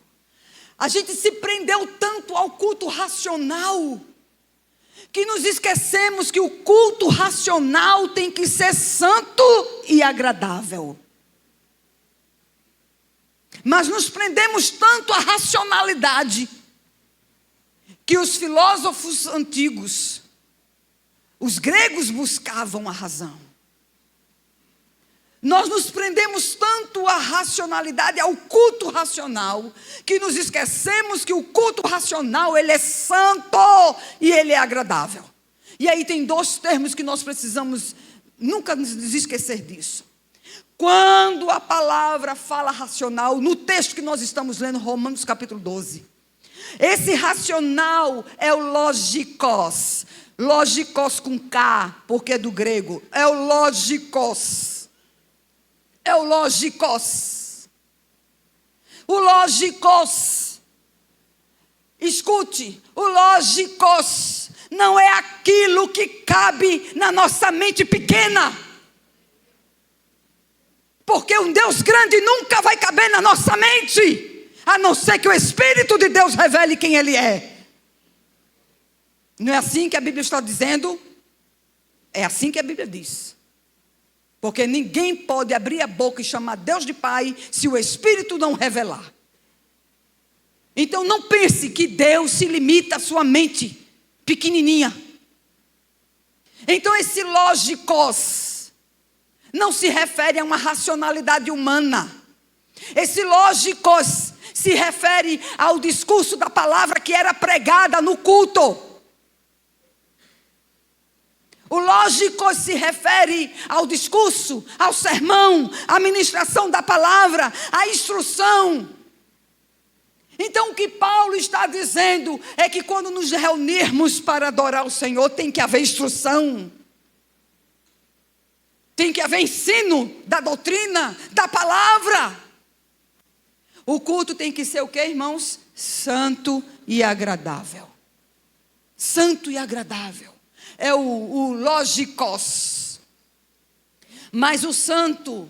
A gente se prendeu tanto ao culto racional, que nos esquecemos que o culto racional tem que ser santo e agradável. Mas nos prendemos tanto à racionalidade, que os filósofos antigos, os gregos buscavam a razão. Nós nos prendemos tanto à racionalidade, ao culto racional, que nos esquecemos que o culto racional, ele é santo e ele é agradável. E aí tem dois termos que nós precisamos nunca nos esquecer disso. Quando a palavra fala racional, no texto que nós estamos lendo, Romanos capítulo 12, esse racional é o logikos. Logikos com K, porque é do grego. É o logikos. É o logikos. O logikos. Escute, o logikos não é aquilo que cabe na nossa mente pequena. Porque um Deus grande nunca vai caber na nossa mente, a não ser que o Espírito de Deus revele quem Ele é. Não é assim que a Bíblia está dizendo? É assim que a Bíblia diz. Porque ninguém pode abrir a boca e chamar Deus de Pai se o Espírito não revelar. Então não pense que Deus se limita à sua mente pequenininha. Então esse logikos não se refere a uma racionalidade humana. Esse logikos se refere ao discurso da palavra que era pregada no culto. O logikos se refere ao discurso, ao sermão, à ministração da palavra, à instrução. Então o que Paulo está dizendo é que quando nos reunirmos para adorar o Senhor, tem que haver instrução. Tem que haver ensino da doutrina, da palavra. O culto tem que ser o quê, irmãos? Santo e agradável. Santo e agradável. é o logikos. Mas o santo,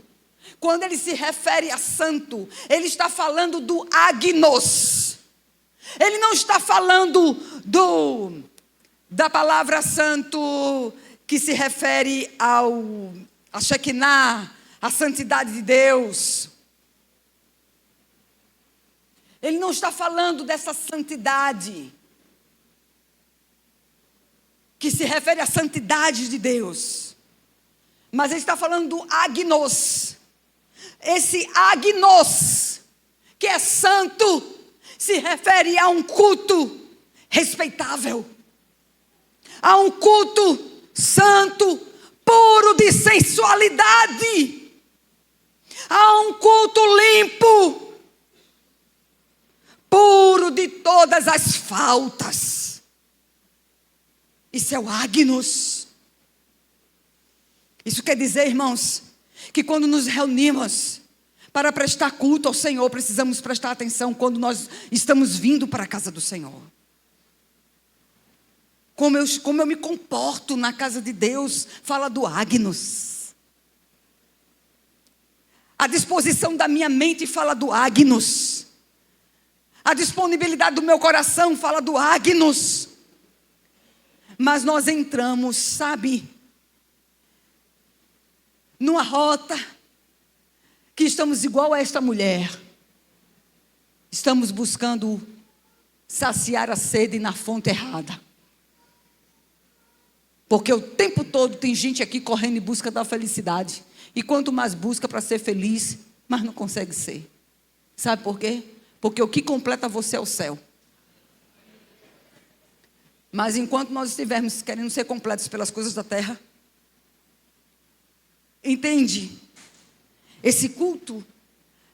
quando ele se refere a santo, ele está falando do agnos. Ele não está falando da palavra santo que se refere a Shekinah, a santidade de Deus. Ele não está falando dessa santidade que se refere à santidade de Deus, mas ele está falando do agnos. Esse agnos, que é santo, se refere a um culto respeitável, a um culto santo, puro de sensualidade, a um culto limpo, puro de todas as faltas. Isso é o agnos. Isso quer dizer, irmãos, que quando nos reunimos para prestar culto ao Senhor, precisamos prestar atenção quando nós estamos vindo para a casa do Senhor. Como eu me comporto na casa de Deus, fala do agnos. A disposição da minha mente fala do agnos. A disponibilidade do meu coração fala do agnos. Mas nós entramos, sabe, numa rota que estamos igual a esta mulher. Estamos buscando saciar a sede na fonte errada. Porque o tempo todo tem gente aqui correndo em busca da felicidade. E quanto mais busca para ser feliz, mais não consegue ser. Sabe por quê? Porque o que completa você é o céu. Mas enquanto nós estivermos querendo ser completos pelas coisas da terra, entende? Esse culto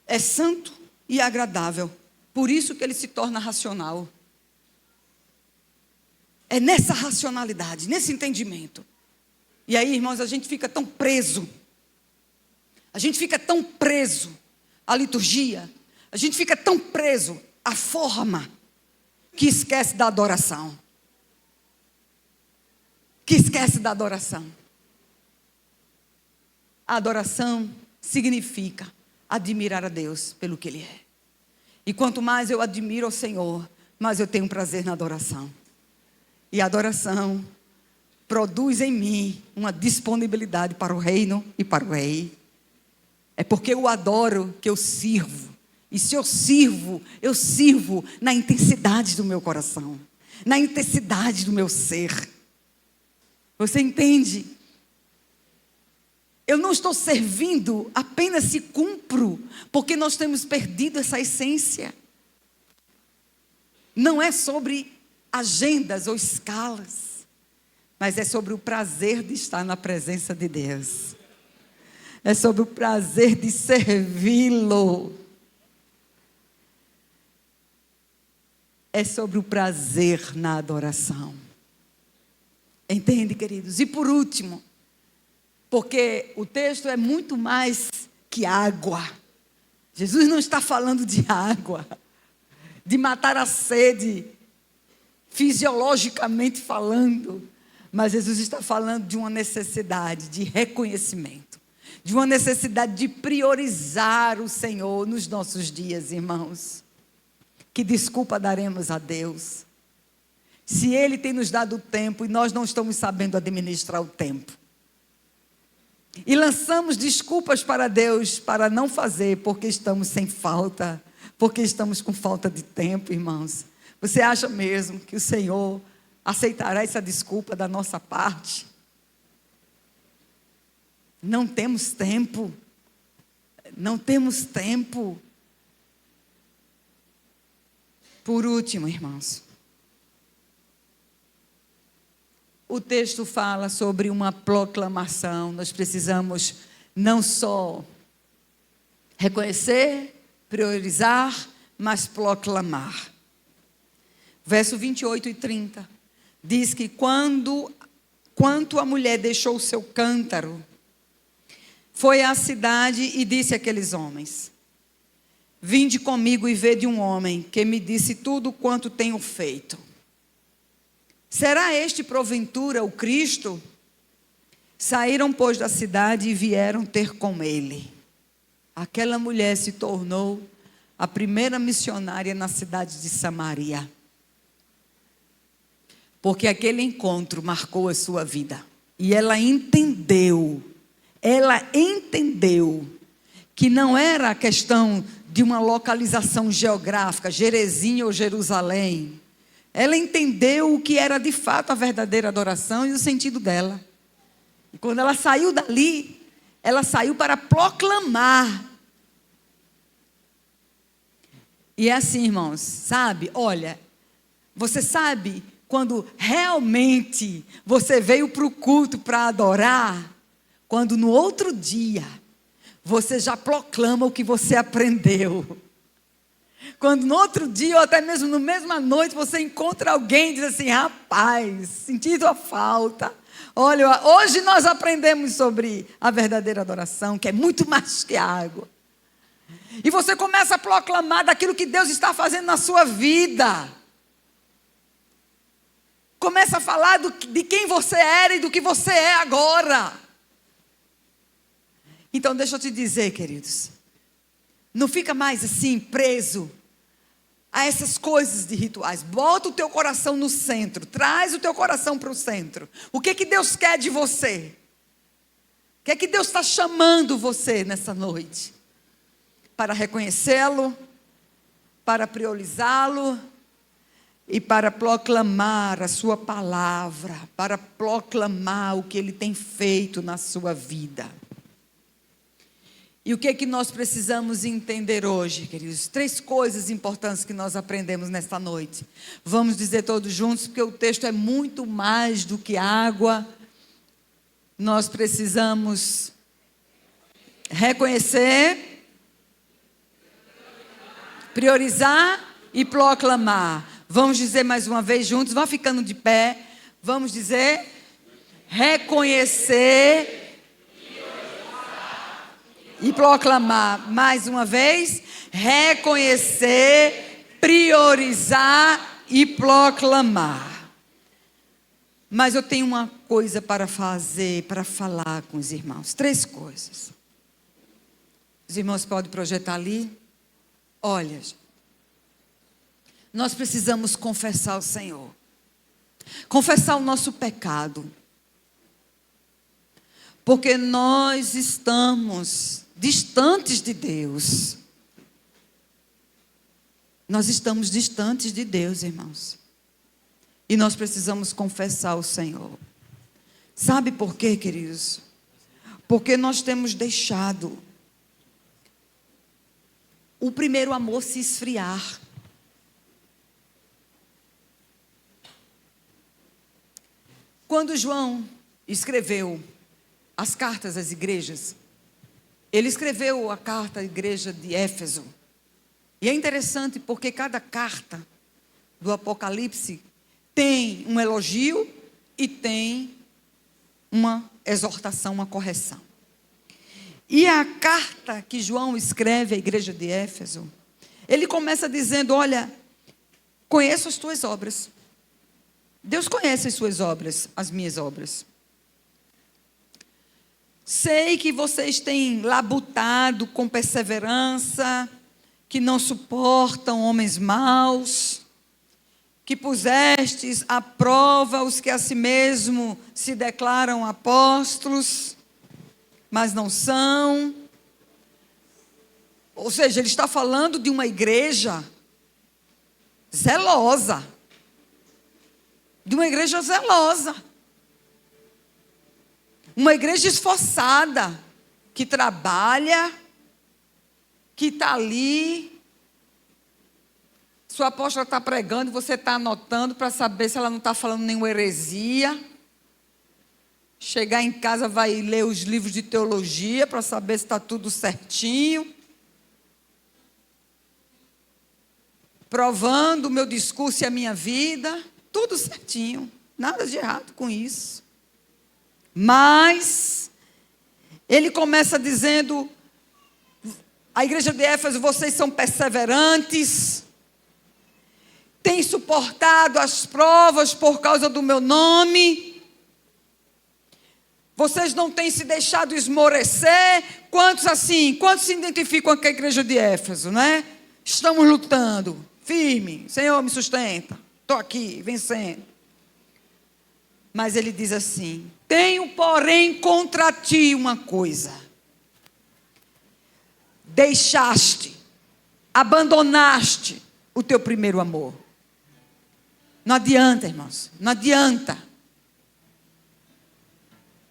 é santo e agradável. Por isso que ele se torna racional. É nessa racionalidade, nesse entendimento. E aí, irmãos, a gente fica tão preso. A gente fica tão preso à liturgia. A gente fica tão preso à forma que esquece da adoração. Que esquece da adoração. A adoração significa admirar a Deus pelo que Ele é. E quanto mais eu admiro ao Senhor, mais eu tenho prazer na adoração. E a adoração produz em mim uma disponibilidade para o reino e para o rei. É porque eu adoro que eu sirvo. E se eu sirvo na intensidade do meu coração, na intensidade do meu ser. Você entende? Eu não estou servindo apenas se cumpro, porque nós temos perdido essa essência. Não é sobre agendas ou escalas, mas é sobre o prazer de estar na presença de Deus. É sobre o prazer de servi-lo. É sobre o prazer na adoração. Entende, queridos? E por último, porque o texto é muito mais que água. Jesus não está falando de água, de matar a sede, fisiologicamente falando, mas Jesus está falando de uma necessidade de reconhecimento, de uma necessidade de priorizar o Senhor nos nossos dias, irmãos. Que desculpa daremos a Deus se Ele tem nos dado o tempo e nós não estamos sabendo administrar o tempo? E lançamos desculpas para Deus para não fazer, porque estamos sem falta, porque estamos com falta de tempo, irmãos. Você acha mesmo que o Senhor aceitará essa desculpa da nossa parte? Não temos tempo. Não temos tempo. Por último, irmãos, o texto fala sobre uma proclamação. Nós precisamos não só reconhecer, priorizar, mas proclamar. Verso 28 e 30 diz que quanto a mulher deixou o seu cântaro, foi à cidade e disse àqueles homens: vinde comigo e vede um homem que me disse tudo quanto tenho feito. Será este porventura o Cristo? Saíram, pois, da cidade e vieram ter com ele. Aquela mulher se tornou a primeira missionária na cidade de Samaria. Porque aquele encontro marcou a sua vida. E ela entendeu que não era a questão de uma localização geográfica, Gerezinho ou Jerusalém. Ela entendeu o que era de fato a verdadeira adoração e o sentido dela. E quando ela saiu dali, ela saiu para proclamar. E é assim, irmãos, sabe? Olha, você sabe quando realmente você veio para o culto para adorar, quando no outro dia você já proclama o que você aprendeu. Quando no outro dia, ou até mesmo na mesma noite, você encontra alguém e diz assim: rapaz, senti tua falta. Olha, hoje nós aprendemos sobre a verdadeira adoração, que é muito mais que água. E você começa a proclamar daquilo que Deus está fazendo na sua vida. Começa a falar de quem você era e do que você é agora. Então deixa eu te dizer, queridos, não fica mais assim preso a essas coisas de rituais. Bota o teu coração no centro, traz o teu coração para o centro. O que que Deus quer de você? O que é que Deus está chamando você nessa noite? Para reconhecê-lo, para priorizá-lo e para proclamar a sua palavra, para proclamar o que Ele tem feito na sua vida. E o que é que nós precisamos entender hoje, queridos? 3 coisas importantes que nós aprendemos nesta noite. Vamos dizer todos juntos, porque o texto é muito mais do que água. Nós precisamos reconhecer, priorizar e proclamar. Vamos dizer mais uma vez juntos, vão ficando de pé. Vamos dizer: reconhecer e proclamar. Mais uma vez: reconhecer, priorizar e proclamar. Mas eu tenho uma coisa para fazer, para falar com os irmãos. 3 coisas. Os irmãos podem projetar ali. Olha, nós precisamos confessar ao Senhor. Confessar o nosso pecado. Porque nós estamos distantes de Deus. Nós estamos distantes de Deus, irmãos. E nós precisamos confessar ao Senhor. Sabe por quê, queridos? Porque nós temos deixado o primeiro amor se esfriar. Quando João escreveu as cartas às igrejas, ele escreveu a carta à igreja de Éfeso. E é interessante porque cada carta do Apocalipse tem um elogio e tem uma exortação, uma correção. E a carta que João escreve à igreja de Éfeso, ele começa dizendo: olha, conheço as tuas obras. Deus conhece as suas obras, as minhas obras. Sei que vocês têm labutado com perseverança, que não suportam homens maus, que pusestes à prova os que a si mesmo se declaram apóstolos, mas não são. Ou seja, ele está falando de uma igreja zelosa. De uma igreja zelosa. Uma igreja esforçada, que trabalha, que está ali. Sua apóstola está pregando e você está anotando para saber se ela não está falando nenhuma heresia. Chegar em casa vai ler os livros de teologia para saber se está tudo certinho. Provando o meu discurso e a minha vida. Tudo certinho. Nada de errado com isso. Mas ele começa dizendo: a igreja de Éfeso, vocês são perseverantes. Tem suportado as provas por causa do meu nome. Vocês não têm se deixado esmorecer. Quantos assim? Quantos se identificam com a igreja de Éfeso, né? Estamos lutando, firme. Senhor, me sustenta. Estou aqui, vencendo. Mas ele diz assim: tenho, porém, contra ti uma coisa. Deixaste, abandonaste o teu primeiro amor. Não adianta, irmãos, não adianta.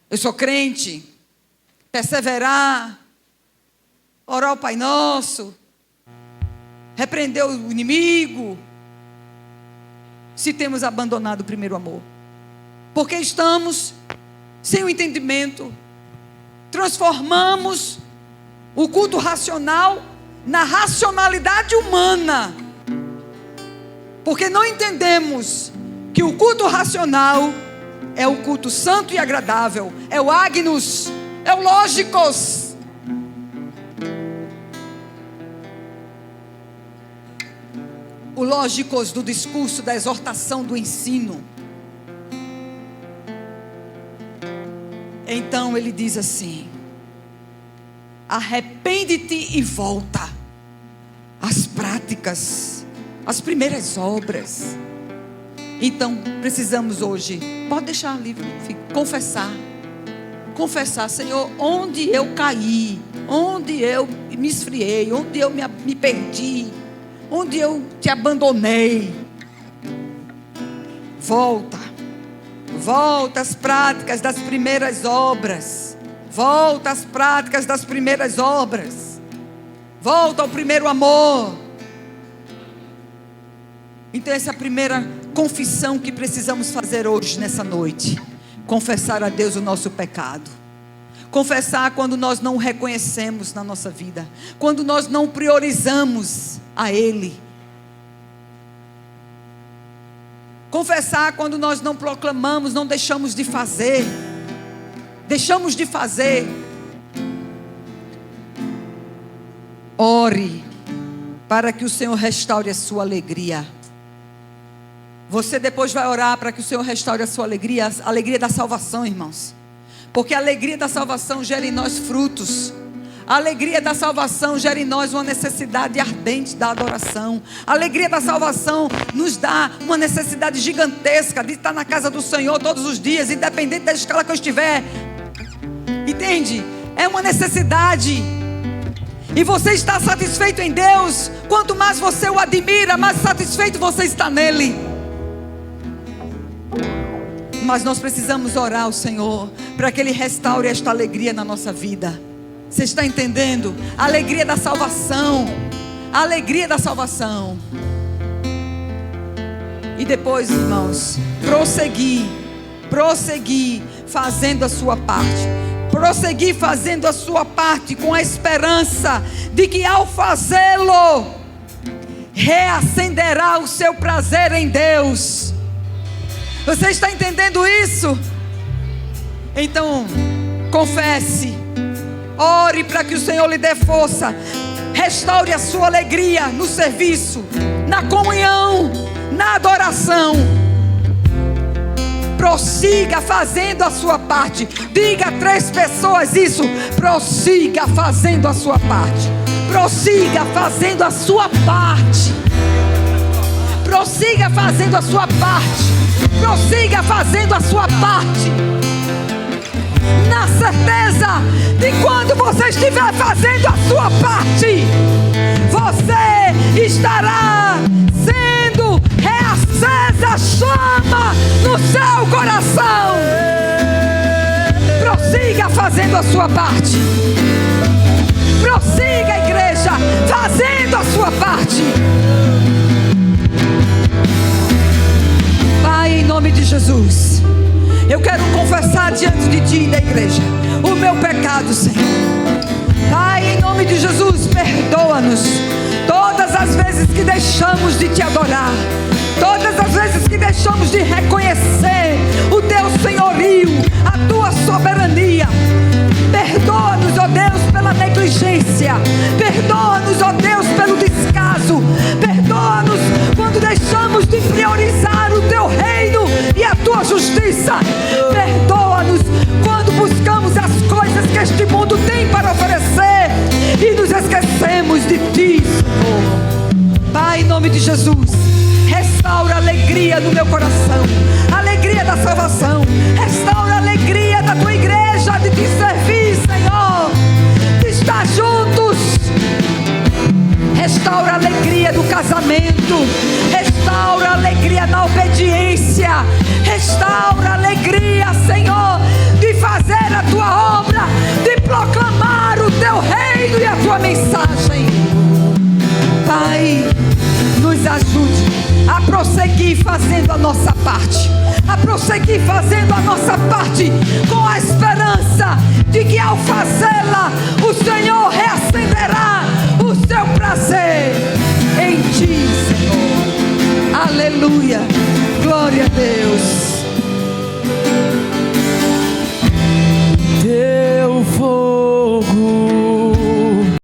Eu sou crente, perseverar, orar o Pai Nosso, repreender o inimigo, se temos abandonado o primeiro amor. Porque estamos sem o entendimento, transformamos o culto racional na racionalidade humana. Porque não entendemos que o culto racional é o culto santo e agradável, é o agnus, é o lógicos. O lógicos do discurso, da exortação, do ensino. Então ele diz assim: arrepende-te e volta às práticas, às primeiras obras. Então precisamos hoje, pode deixar livre, confessar, Senhor, onde eu caí, onde eu me esfriei, onde eu me perdi, onde eu te abandonei. Volta às práticas das primeiras obras. Volta às práticas das primeiras obras. Volta ao primeiro amor. Então essa é a primeira confissão que precisamos fazer hoje, nessa noite. Confessar a Deus o nosso pecado. Confessar quando nós não o reconhecemos na nossa vida. Quando nós não priorizamos a Ele. Confessar quando nós não proclamamos, não deixamos de fazer. Deixamos de fazer. Ore para que o Senhor restaure a sua alegria. Você depois vai orar para que o Senhor restaure a sua alegria, a alegria da salvação, irmãos. Porque a alegria da salvação gera em nós frutos. A alegria da salvação gera em nós uma necessidade ardente da adoração. A alegria da salvação nos dá uma necessidade gigantesca de estar na casa do Senhor todos os dias, independente da escala que eu estiver. Entende? É uma necessidade. E você está satisfeito em Deus. Quanto mais você o admira, mais satisfeito você está nele. Mas nós precisamos orar ao Senhor para que Ele restaure esta alegria na nossa vida. Você está entendendo? A alegria da salvação. A alegria da salvação. E depois, irmãos, prosseguir fazendo a sua parte. Prosseguir fazendo a sua parte com a esperança de que ao fazê-lo, reacenderá o seu prazer em Deus. Você está entendendo isso? Então, confesse. Ore para que o Senhor lhe dê força. Restaure a sua alegria no serviço, na comunhão, na adoração. Prossiga fazendo a sua parte. Diga a 3 pessoas isso. Prossiga fazendo a sua parte. Prossiga fazendo a sua parte. Prossiga fazendo a sua parte. Prossiga fazendo a sua parte. Na certeza de quando você estiver fazendo a sua parte, você estará sendo reacesa a chama no seu coração. Prossiga fazendo a sua parte. Prossiga, igreja, fazendo a sua parte. Pai, em nome de Jesus, eu quero confessar diante de Ti e da igreja o meu pecado, Senhor. Pai, em nome de Jesus, perdoa-nos todas as vezes que deixamos de Te adorar, todas as vezes que deixamos de reconhecer o Teu senhorio, a Tua soberania. Perdoa-nos, ó Deus, pela negligência. Perdoa-nos, ó Deus, pelo descaso. Perdoa-nos quando deixamos nome de Jesus. Restaura a alegria no meu coração, a alegria da salvação. Restaura a alegria da tua igreja, de te servir, Senhor, de estar juntos. Restaura a alegria do casamento. Restaura a alegria na obediência. Restaura a alegria, Senhor, de fazer a tua obra, de proclamar o teu reino e a tua mensagem. Pai, nos ajude a prosseguir fazendo a nossa parte, a prosseguir fazendo a nossa parte, com a esperança de que ao fazê-la, o Senhor reacenderá